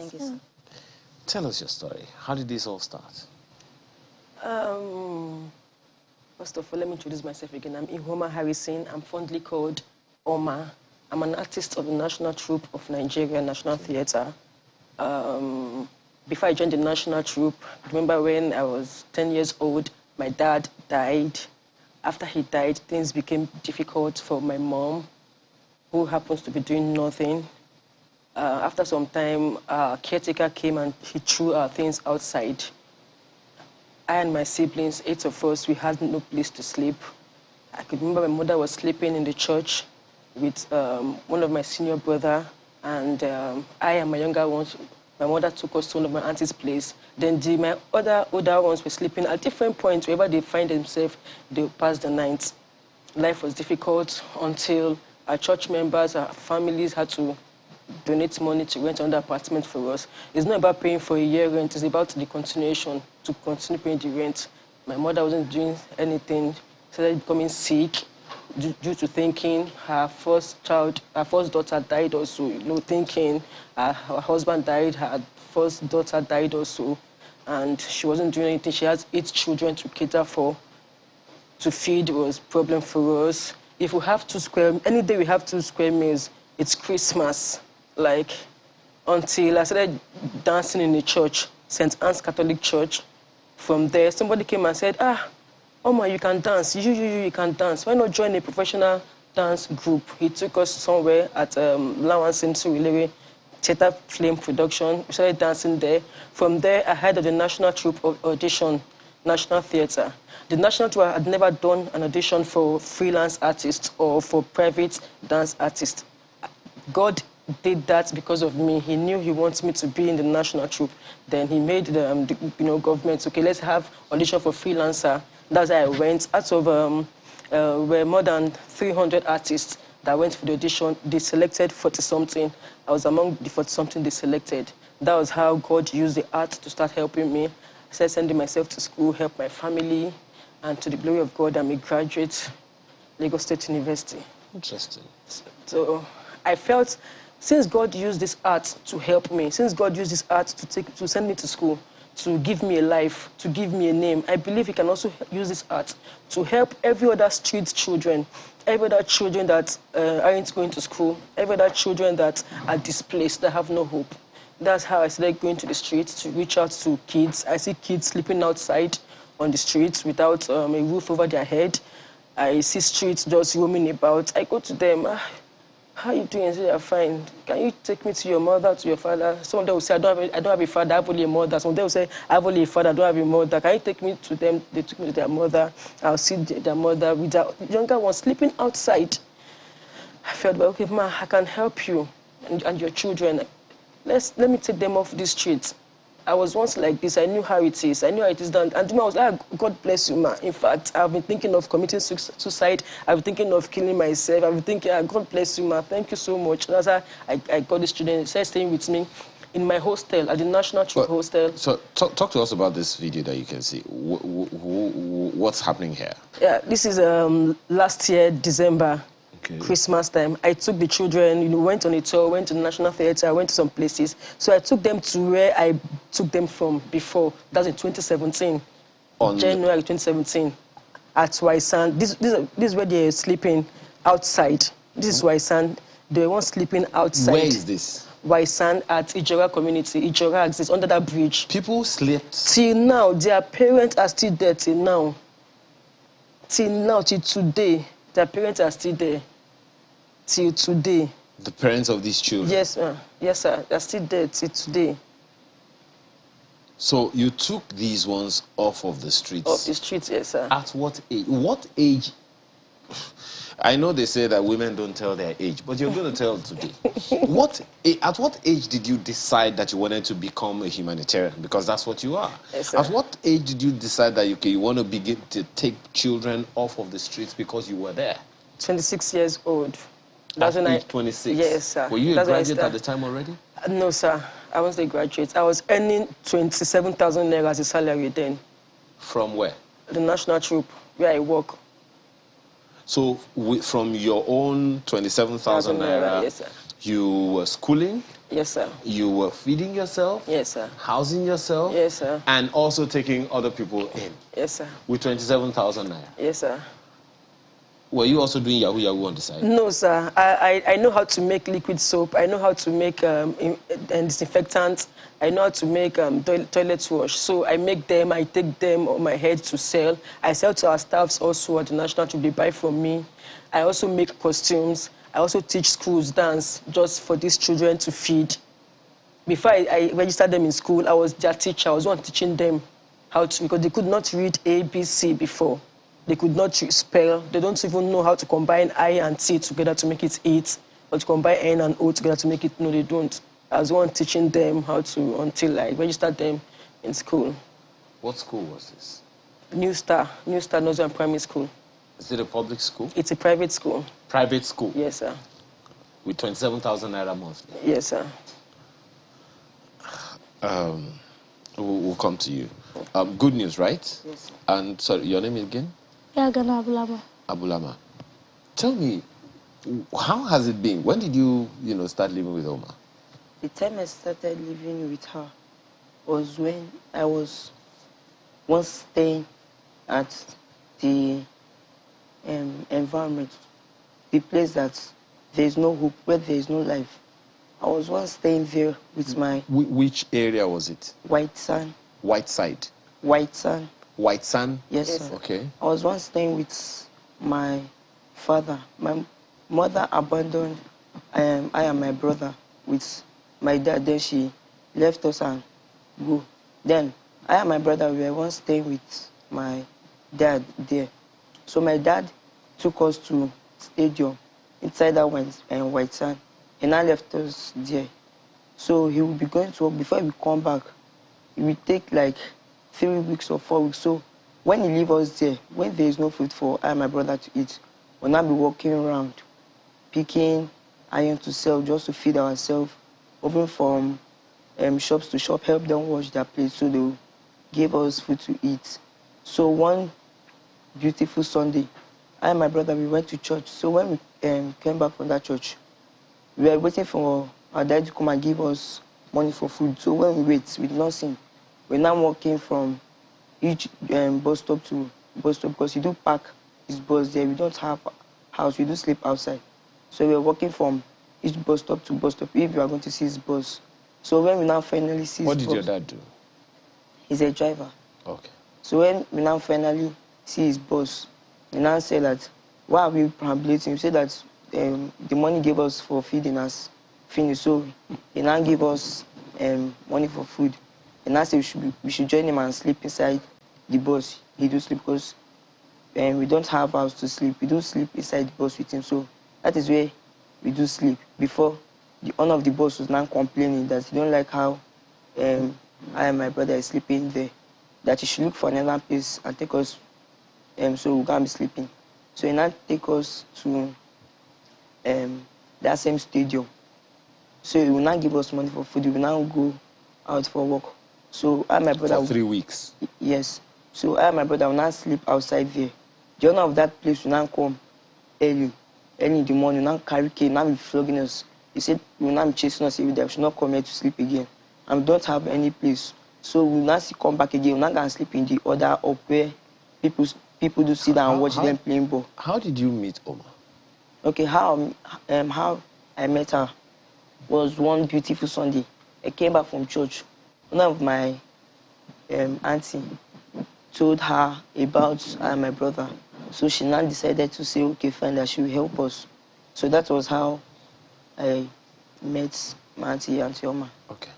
Thank you, sir. Tell us your story. How did this all start? First of all, let me introduce myself again. I'm Ihoma Harrison. I'm fondly called Oma. I'm an artist of the National Troupe of Nigeria, National Theatre. Before I joined the National Troupe, I remember when I was 10 years old, my dad died. After he died, things became difficult for my mom, who happens to be doing nothing. After some time, our caretaker came and he threw our things outside. I and my siblings, 8 of us, we had no place to sleep. I could remember my mother was sleeping in the church with one of my senior brother, and I and my younger ones, my mother took us to one of my auntie's place. Then my other older ones were sleeping at different points. Wherever they find themselves, they would pass the night. Life was difficult until our church members, our families had to donate money to rent another apartment for us. It's not about paying for a year rent, it's about the continuation, to continue paying the rent. My mother wasn't doing anything, started becoming sick due to thinking her first daughter died also, thinking her husband died, her first daughter died also, and she wasn't doing anything. She has 8 children to cater for. To feed was a problem for us. If we have any day we have 2 square meals, it's Christmas. Like, until I started dancing in the church, St. Anne's Catholic Church. From there, somebody came and said, Oma, you can dance. You can dance. Why not join a professional dance group? He took us somewhere at Lawrence Surulere Theatre Flame Production. We started dancing there. From there, I heard of the National Troupe audition, National Theatre. The National Troupe had never done an audition for freelance artists or for private dance artists. God did that because of me. He knew he wants me to be in the National Troupe. Then he made the government, okay, let's have audition for freelancer. That's how I went. Out of were more than 300 artists that went for the audition. They selected 40-something. I was among the 40-something they selected. That was how God used the art to start helping me. I started sending myself to school, help my family, and to the glory of God, I'm a graduate, Lagos State University. Interesting. So I felt, since God used this art to help me, since God used this art to send me to school, to give me a life, to give me a name, I believe he can also use this art to help every other street children, every other children that aren't going to school, every other children that are displaced, that have no hope. That's how I started going to the streets to reach out to kids. I see kids sleeping outside on the streets without a roof over their head. I see streets just roaming about. I go to them, how are you doing? They are fine. Can you take me to your mother, to your father? Some of them will say, I don't have a father, I have only a mother. Some of them will say, I have only a father, I don't have a mother. Can you take me to them? They took me to their mother. I'll see their mother with their younger ones sleeping outside. I felt, well, okay, ma, I can help you and your children. Let me take them off these streets. I was once like this. I knew how it is. I knew how it is done. And I was like, God bless you, ma. In fact, I've been thinking of committing suicide. I've been thinking of killing myself. I've been thinking, God bless you, ma. Thank you so much. That's how I got this student. He started staying with me in my hostel, at the National Troupe hostel. So talk to us about this video that you can see. What's happening here? Yeah, this is last year, December. Okay. Christmas time. I took the children, went on a tour, went to the National Theatre, went to some places. So I took them to where I took them from before. That's in 2017, January 2017, at Waisan. This is where they're sleeping outside. This is Waisan. They weren't sleeping outside. Where is this? Waisan at Ijora community. Ijora exists under that bridge. People slept? Till now, their parents are still there till now. Till now, till today, their parents are still there. Till today. The parents of these children? Yes, yes, sir. They're still there till today. So you took these ones off of the streets? Off the streets, yes, sir. At what age? What age? I know they say that women don't tell their age, but you're going to tell today. At what age did you decide that you wanted to become a humanitarian? Because that's what you are. Yes, sir. At what age did you decide that you want to begin to take children off of the streets because you were there? 26 years old. That's when age 26? Yes, sir. Were you a graduate at the time already? No, sir. I wasn't a graduate. I was earning 27,000 naira as a salary then. From where? The National Troupe, where I work. So from your own 27,000 naira, yes, sir. you were schooling? Yes, sir. You were feeding yourself? Yes, sir. Housing yourself? Yes, sir. And also taking other people in? Yes, sir. With 27,000 naira? Yes, sir. Were you also doing Yahoo Yahoo on the side? No, sir. I know how to make liquid soap. I know how to make disinfectant. I know how to make toilet wash. So I make them, I take them on my head to sell. I sell to our staffs also at the National to be buy from me. I also make costumes. I also teach schools dance just for these children to feed. Before I registered them in school, I was their teacher. I was one teaching them how to, because they could not read A, B, C before. They could not spell. They don't even know how to combine I and T together to make it eat, or to combine N and O together to make it, no, they don't. I was one teaching them how to until I registered them in school. What school was this? New Star Nursery and Primary School. Is it a public school? It's a private school. Private school? Yes, sir. With 27,000 naira monthly? Yes, sir. We'll come to you. Good news, right? Yes, sir. And sorry, your name again? Yagana Abulama. Abulama. Tell me, how has it been? When did you, start living with Oma? The time I started living with her was when I was once staying at the environment, the place that there is no hope, where there is no life. I was once staying there with my... Which area was it? White Sand. White Side? White Sand. White Sand? Yes, sir. Okay. I was once staying with my father. My mother abandoned I and my brother with my dad. Then she left us and go. Then I and my brother, we were once staying with my dad there. So my dad took us to stadium inside that White Sand. And I left us there. So he will be going to work. Before we come back, it will take like 3 weeks or 4 weeks. So when he leave us there, when there is no food for I and my brother to eat, we'll now be walking around, picking iron to sell just to feed ourselves, moving from shops to shop, help them wash their plates so they will give us food to eat. So one beautiful Sunday, I and my brother, we went to church. So when we came back from that church, we were waiting for our dad to come and give us money for food. So when we wait, we did not sing. We're now walking from each bus stop to bus stop because he do park his bus there. We don't have a house. We do sleep outside. So we're walking from each bus stop to bus stop if you are going to see his bus. So when we now finally see his What did bus, your dad do? He's a driver. Okay. So when we now finally see his boss, we now say that, why are we perambulating? We say that the money gave us for feeding us finished. So he now give us money for food. And now say we should join him and sleep inside the bus. He do sleep because we don't have house to sleep. We do sleep inside the bus with him. So that is where we do sleep. Before, the owner of the bus was now complaining that he don't like how I and my brother is sleeping there. That he should look for another place and take us so we can't be sleeping. So he now take us to that same stadium. So he will now give us money for food. We will now go out for work. So I and my brother... For 3 weeks? Yes. So I and my brother will now sleep outside there. The owner of that place will now come early in the morning, now carry cane, now be flogging us. He said he will now be chasing us every day. We should not come here to sleep again. And we don't have any place. So we will now come back again. We will now go and sleep in the other up where people do sit down and watch them playing ball. How did you meet Oma? Okay, how I met her was one beautiful Sunday. I came back from church. One of my auntie told her about my brother. So she now decided to say, okay, fine, that she will help us. So that was how I met my Auntie Oma. Okay.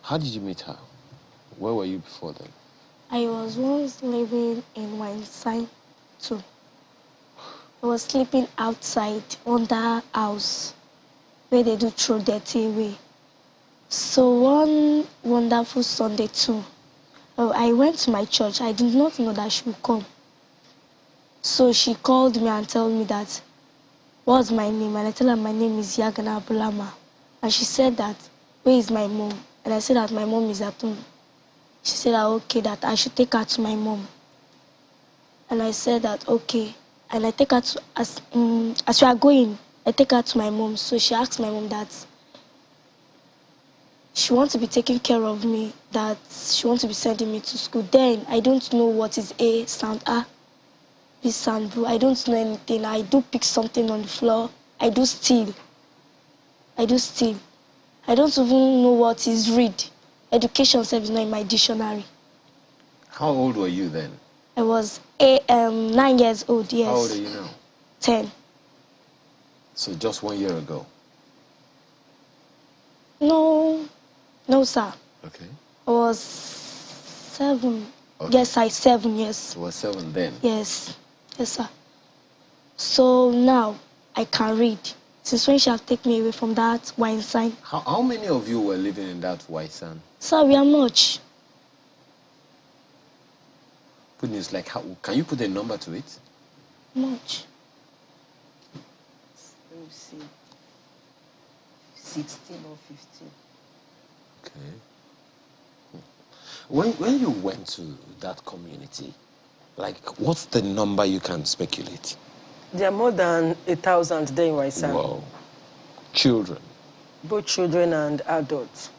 How did you meet her? Where were you before then? I was once living in Wineside too. I was sleeping outside under a house where they do throw dirty away. So one wonderful Sunday too, I went to my church. I did not know that she would come. So she called me and told me that, what's my name? And I told her my name is Yagana Abulama. And she said that, where is my mom? And I said that my mom is at home. She said that, okay, that I should take her to my mom. And I said that, okay. And I take her to, as we are going, I take her to my mom. So she asked my mom that, she wants to be taking care of me, that she wants to be sending me to school. Then I don't know what is A sound, A, B sound, B. I don't know anything. I do pick something on the floor. I do steal. I do steal. I don't even know what is read. Education service is not in my dictionary. How old were you then? I was 9 years old, yes. How old are you now? 10. So just 1 year ago. No, sir. Okay. I was 7. Okay. Yes, 7 years. You were 7 then. Yes, sir. So now I can read. Since when she has taken me away from that wine sign? How many of you were living in that white sand? Sir, we are much. Goodness, like how can you put a number to it? Much. Let me see. 16 or 15. Okay. When you went to that community, like what's the number you can speculate? There are more than 1,000 there in Waisan. Wow. Children. Both children and adults.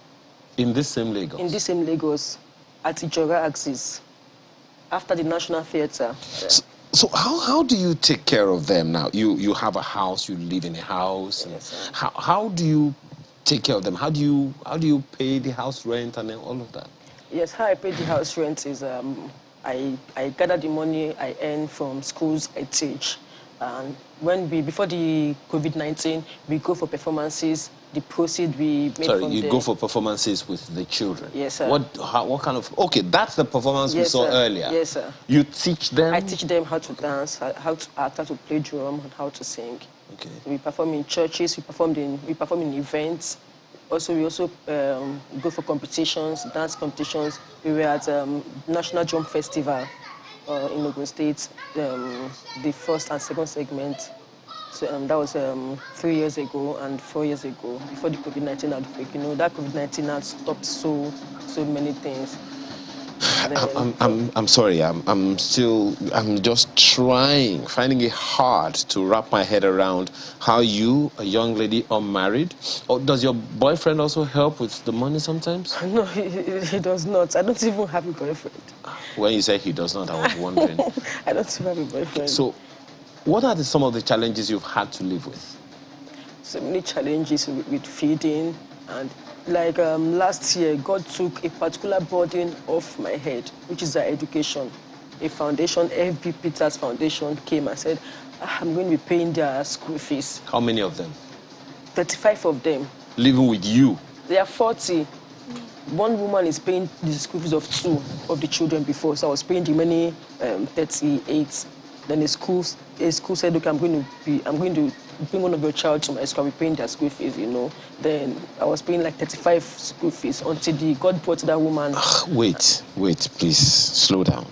In this same Lagos? In this same Lagos, at Ijora axis, after the National Theatre. So how do you take care of them now? You have a house, you live in a house. Yes, sir. How do you take care of them? How do you pay the house rent and all of that? Yes, how I pay the house rent is I gather the money I earn from schools I teach. And before the COVID-19, we go for performances. The proceeds we made Sorry, from you there. go for performances with the children? Yes, sir. What kind of... Okay, that's the performance we Yes, saw sir. earlier. Yes, sir. You teach them? I teach them how to dance, how to act, how to play drum, and how to sing. Okay. We perform in churches, we perform in events. We also go for competitions, dance competitions. We were at National Drum Festival in Ogun State, the first and second segment. So that was 3 years ago and 4 years ago, before the COVID-19 outbreak. You know, that COVID-19 had stopped so many things. I'm sorry. I'm just finding it hard to wrap my head around how you, a young lady, unmarried, or does your boyfriend also help with the money sometimes? No, he does not. I don't even have a boyfriend. When you said he does not, I was wondering. I don't even have a boyfriend. So, what are some of the challenges you've had to live with? So many challenges with feeding, and like last year, God took a particular burden off my head, which is the education. A foundation, FB Peters Foundation, came and said, I'm going to be paying their school fees. How many of them? 35 of them. Living with you? They are 40. One woman is paying the school fees of 2 of the children before, so I was paying the money 38. Then the school said, okay, I'm going to bring one of your child to my school. I'll be paying their school fees, you know. Then I was paying like 35 school fees until God brought that woman. Wait, please, slow down.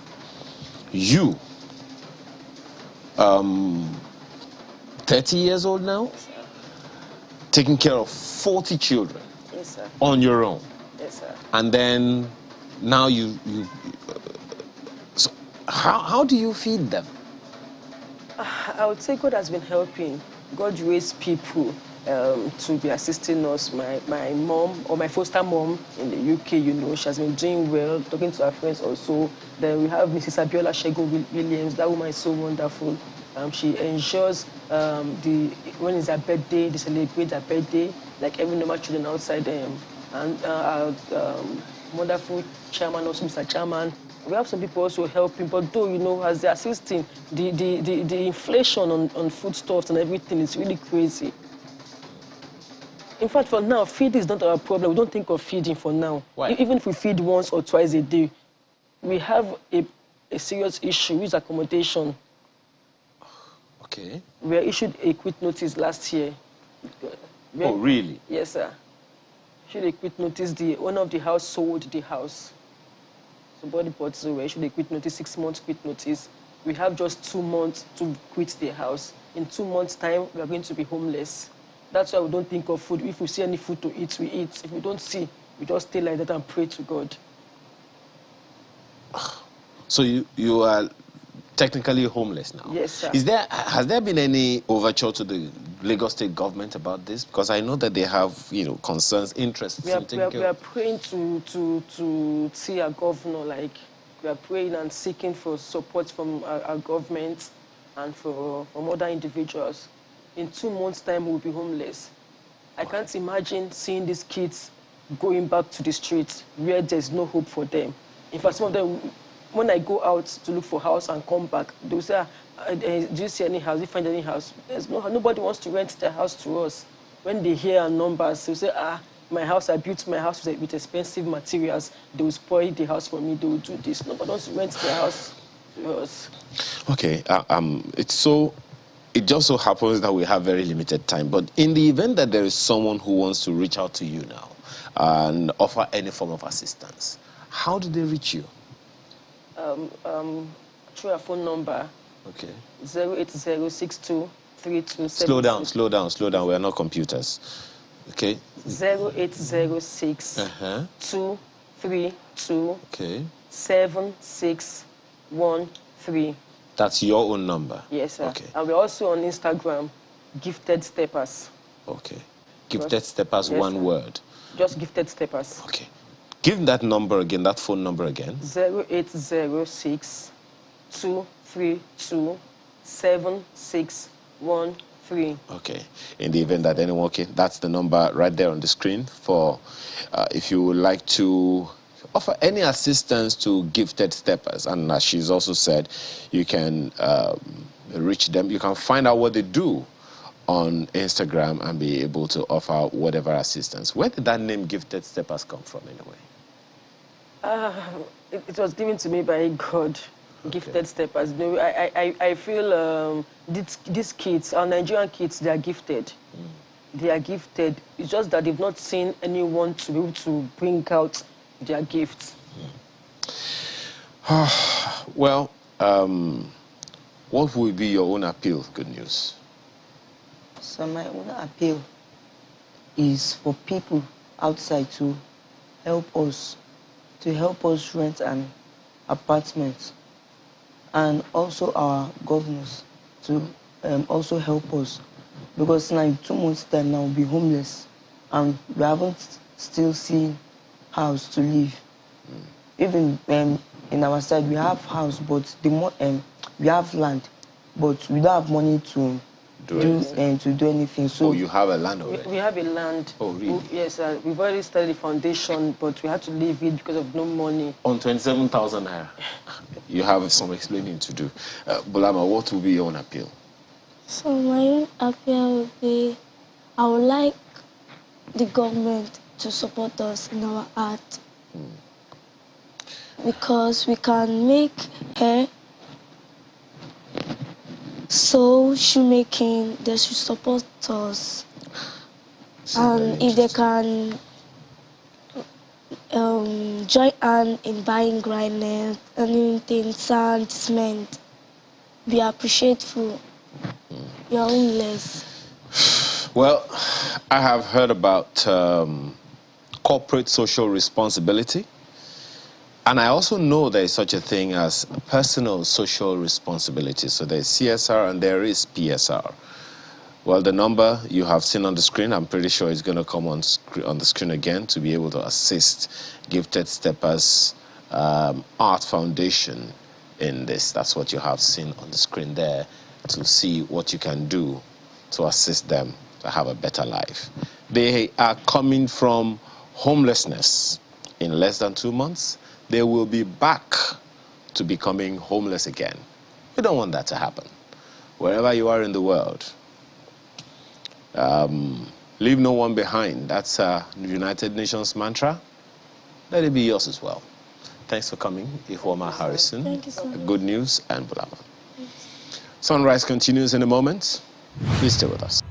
You, 30 years old now, Yes, sir. taking care of 40 children. Yes, sir. On your own. Yes, sir. And then now so how do you feed them? I would say God has been helping. God raised people to be assisting us. My mom, or my foster mom in the UK, you know, she has been doing well, talking to her friends also. Then we have Mrs. Abiola Shegun Williams. That woman is so wonderful. She ensures when it's her birthday, they celebrate her birthday, like every normal children outside them. And our wonderful chairman, also Mr. Chairman. We have some people also helping, but though, you know, as they're assisting, the inflation on foodstuffs and everything is really crazy. In fact, for now, feeding is not our problem. We don't think of feeding for now. Why? Even if we feed once or twice a day, we have a serious issue with accommodation. Okay. We were issued a quit notice last year. Oh, really? Yes, sir. Issued a quit notice. The owner of the house sold the house. Somebody bought, so we issued a quit notice, 6 months quit notice. We have just 2 months to quit the house. In 2 months' time, we are going to be homeless. That's why we don't think of food. If we see any food to eat, we eat. If we don't see, we just stay like that and pray to God. So you are technically homeless now. Yes, sir. Has there been any overture to the Lagos State government about this? Because I know that they have, concerns, interests. We are praying to see our governor, like we are praying and seeking for support from our government and from other individuals. In 2 months' time, we'll be homeless. I can't imagine seeing these kids going back to the streets where there's no hope for them. In fact, some of them, when I go out to look for a house and come back, they'll say, do you see any house? Do you find any house? Nobody wants to rent their house to us. When they hear our numbers, they'll say, my house, I built my house with expensive materials. They will spoil the house for me. They will do this. Nobody wants to rent their house to us. Okay, it just so happens that we have very limited time. But in the event that there is someone who wants to reach out to you now and offer any form of assistance, how do they reach you? Through our phone number. Okay. 0806232. Slow down. We are not computers. Okay. 0806 232 okay. 7613. That's your own number? Yes, sir. Okay. And we're also on Instagram, Gifted Steppers. Okay. Gifted Steppers, yes, one word. Just Gifted Steppers. Okay. Give that number again, that phone number again. 0806 232 7613. Okay. In the event that anyone that's the number right there on the screen for if you would like to offer any assistance to Gifted Steppers. And as she's also said, you can reach them. You can find out what they do on Instagram and be able to offer whatever assistance. Where did that name Gifted Steppers come from anyway? It was given to me by God. Okay. Gifted Steppers. I feel these kids, our Nigerian kids, they are gifted. They are gifted. It's just that they've not seen anyone to be able to bring out their gifts. Well, what will be your own appeal? Good news. So my own appeal is for people outside to help us rent an apartment, and also our governors to also help us, because now in 2 months' time now we'll be homeless and we haven't still seen house to live. Even in our side we have house, but we have land, but we don't have money to do anything. So you have a land already? We have a land. Oh, really? Yes, we've already started the foundation, but we had to leave it because of no money. On 27,000 naira. You have some explaining to do. Bulama, what will be your own appeal? So my own appeal would be, I would like the government to support us in our art. Because we can make hair, so shoemaking, they should support us. And if they can join hand in buying granite, anything, sand, cement, be appreciative. We are homeless. Well, I have heard about corporate social responsibility. And I also know there is such a thing as personal social responsibility. So there's CSR and there is PSR. Well, the number you have seen on the screen, I'm pretty sure is going to come on the screen again to be able to assist Gifted Steppers Art Foundation in this. That's what you have seen on the screen there, to see what you can do to assist them to have a better life. They are coming from homelessness. In less than 2 months, they will be back to becoming homeless again. We don't want that to happen. Wherever you are in the world, leave no one behind. That's a United Nations mantra. Let it be yours as well. Thanks for coming, Ifeoma Harrison. Thank you so much. Good news, and Bulama. Sunrise continues in a moment. Please stay with us.